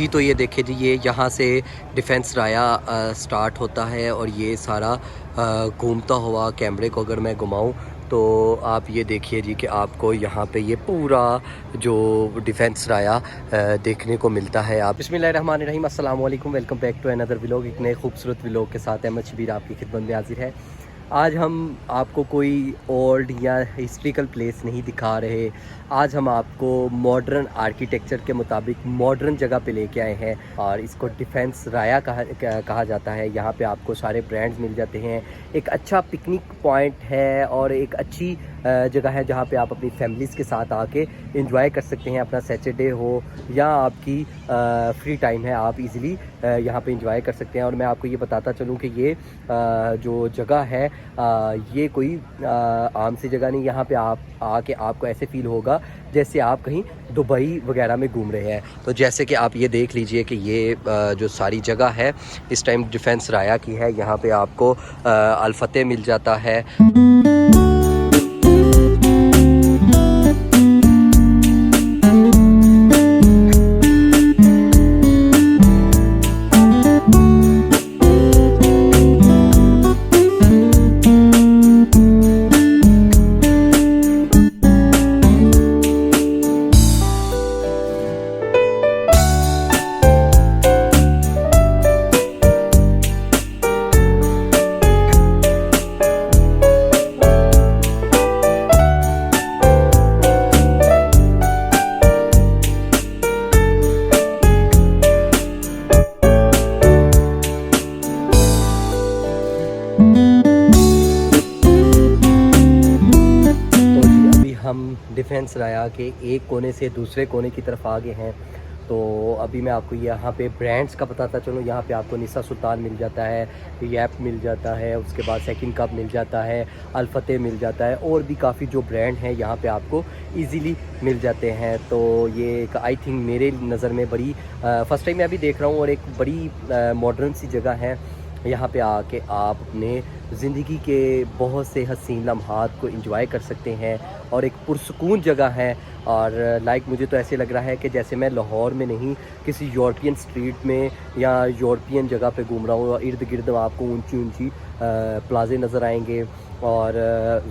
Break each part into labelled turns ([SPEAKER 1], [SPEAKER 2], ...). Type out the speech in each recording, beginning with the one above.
[SPEAKER 1] जी तो ये देखिए जी, ये यहाँ से डिफेंस राया स्टार्ट होता है और ये सारा घूमता हुआ कैमरे को अगर मैं घुमाऊँ तो आप ये देखिए जी कि आपको यहाँ पे ये पूरा जो डिफेंस राया देखने को मिलता है। आप बिस्मिल्लाहिर्रहमानिर्रहीम, अस्सलाम वालेकुम, welcome back to another vlog. एक नए खूबसूरत व्लॉग के साथ अहमद शबीर आपकी खिदमत में हाजिर है। आज हम आपको कोई ओल्ड या हिस्ट्रिकल प्लेस नहीं दिखा रहे, आज हम आपको मॉडर्न आर्किटेक्चर के मुताबिक मॉडर्न जगह पे लेके आए हैं और इसको डिफेंस राया कहा जाता है। यहाँ पे आपको सारे ब्रांड्स मिल जाते हैं, एक अच्छा पिकनिक पॉइंट है और एक अच्छी जगह है जहाँ पे आप अपनी फैमिलीज़ के साथ आके एंजॉय कर सकते हैं। अपना सैटरडे हो या आपकी फ्री टाइम है, आप इजीली यहाँ पे एंजॉय कर सकते हैं। और मैं आपको ये बताता चलूँ कि ये जो जगह है ये कोई आम सी जगह नहीं। यहाँ पे आप आके आपको ऐसे फील होगा जैसे आप कहीं दुबई वगैरह में घूम रहे हैं। तो जैसे कि आप ये देख लीजिए कि ये जो सारी जगह है इस टाइम डिफेंस राया की है। यहाँ पे आपको अल फतेह मिल जाता है। हम डिफेंस राया के एक कोने से दूसरे कोने की तरफ आ गए हैं। तो अभी मैं आपको यहाँ पे ब्रांड्स का बताता चलूँ। यहाँ पे आपको निसा सुल्तान मिल जाता है, यैप मिल जाता है, उसके बाद सेकंड कप मिल जाता है, अल फतेह मिल जाता है और भी काफ़ी जो ब्रांड हैं यहाँ पे आपको इजीली मिल जाते हैं। तो ये एक आई थिंक मेरे नज़र में बड़ी फ़र्स्ट टाइम मैं अभी देख रहा हूँ और एक बड़ी मॉडर्न सी जगह है। यहाँ पे आके आप अपने ज़िंदगी के बहुत से हसीन लम्हात को एंजॉय कर सकते हैं और एक पुरसुकून जगह है। और लाइक मुझे तो ऐसे लग रहा है कि जैसे मैं लाहौर में नहीं, किसी यूरोपियन स्ट्रीट में या यूरोपियन जगह पे घूम रहा हूँ। इर्द गिर्द आपको ऊंची ऊंची प्लाजे नज़र आएंगे और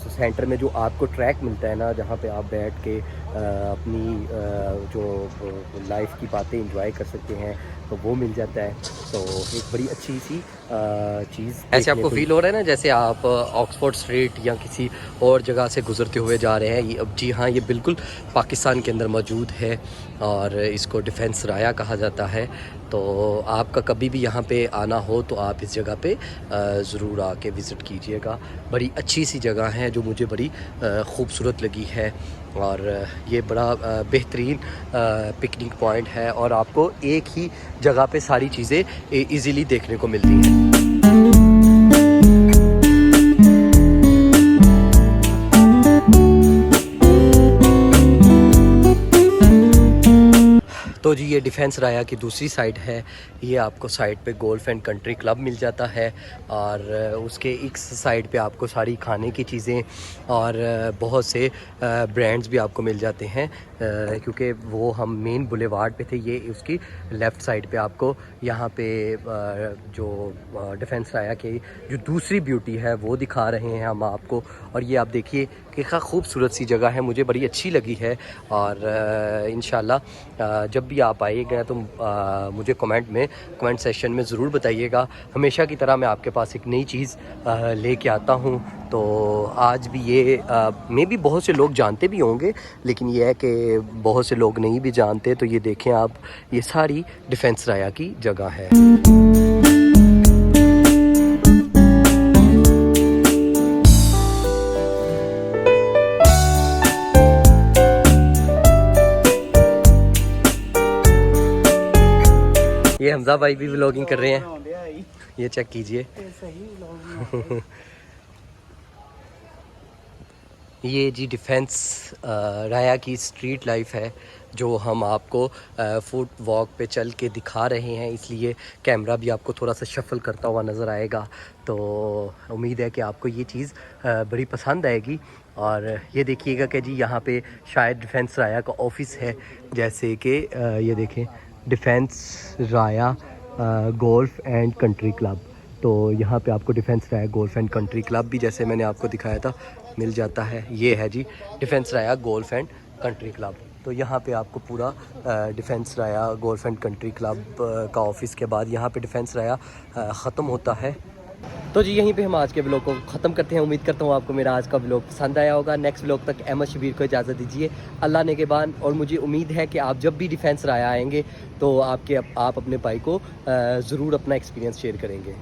[SPEAKER 1] सेंटर में जो आपको ट्रैक मिलता है ना, जहाँ पे आप बैठ के अपनी जो लाइफ की बातें एंजॉय कर सकते हैं, तो वो मिल जाता है। तो एक बड़ी अच्छी सी चीज़ ऐसे आपको फील हो रहा है ना जैसे आप ऑक्सफोर्ड स्ट्रीट या किसी और जगह से गुजरते हुए जा रहे हैं। ये अब जी हाँ, ये बिल्कुल पाकिस्तान के अंदर मौजूद है और इसको डिफेंस राया कहा जाता है। तो आपका कभी भी यहाँ पे आना हो तो आप इस जगह पे ज़रूर आके विज़िट कीजिएगा। बड़ी अच्छी सी जगह है जो मुझे बड़ी ख़ूबसूरत लगी है और ये बड़ा बेहतरीन पिकनिक पॉइंट है और आपको एक ही जगह पे सारी चीज़ें इजीली देखने को मिलती हैं। तो जी ये डिफेंस राया की दूसरी साइड है। ये आपको साइड पे गोल्फ एंड कंट्री क्लब मिल जाता है और उसके एक साइड पे आपको सारी खाने की चीज़ें और बहुत से ब्रांड्स भी आपको मिल जाते हैं। क्योंकि वो हम मेन बुलेवार्ड पे थे, ये उसकी लेफ़्ट साइड पे आपको यहाँ पे जो डिफेंस राया की जो दूसरी ब्यूटी है वो दिखा रहे हैं हम आपको। और ये आप देखिए कि क्या खूबसूरत सी जगह है, मुझे बड़ी अच्छी लगी है। और इंशाल्लाह जब भी आप आइएगा तो मुझे कमेंट सेशन में ज़रूर बताइएगा। हमेशा की तरह मैं आपके पास एक नई चीज़ लेके आता हूँ। तो आज भी ये मे भी बहुत से लोग जानते भी होंगे, लेकिन ये है कि बहुत से लोग नहीं भी जानते। तो ये देखें आप, ये सारी डिफेंस राया की जगह है। ये हमजा भाई भी व्लॉगिंग कर रहे हैं, ये चेक कीजिए। ये जी डिफेंस राया की स्ट्रीट लाइफ है जो हम आपको फुट वॉक पे चल के दिखा रहे हैं, इसलिए कैमरा भी आपको थोड़ा सा शफल करता हुआ नज़र आएगा। तो उम्मीद है कि आपको ये चीज़ बड़ी पसंद आएगी। और ये देखिएगा कि जी यहाँ पे शायद डिफेंस राया का ऑफिस है, जैसे कि ये देखें defence Raya golf and country club. तो यहाँ पे आपको defence Raya golf and country club भी, जैसे मैंने आपको दिखाया था, मिल जाता है। ये है जी defence Raya golf and country club. तो यहाँ पे आपको पूरा defence Raya golf and country club का ऑफिस के बाद यहाँ पे डिफेंस राया ख़त्म होता है। तो जी यहीं पे हम आज के व्लॉग को ख़त्म करते हैं। उम्मीद करता हूँ आपको मेरा आज का व्लॉग पसंद आया होगा। नेक्स्ट व्लॉग तक अहमद शबीर को इजाज़त दीजिए, अल्लाह ने के बाद। और मुझे उम्मीद है कि आप जब भी डिफेंस राया आएंगे तो आप अपने भाई को ज़रूर अपना एक्सपीरियंस शेयर करेंगे।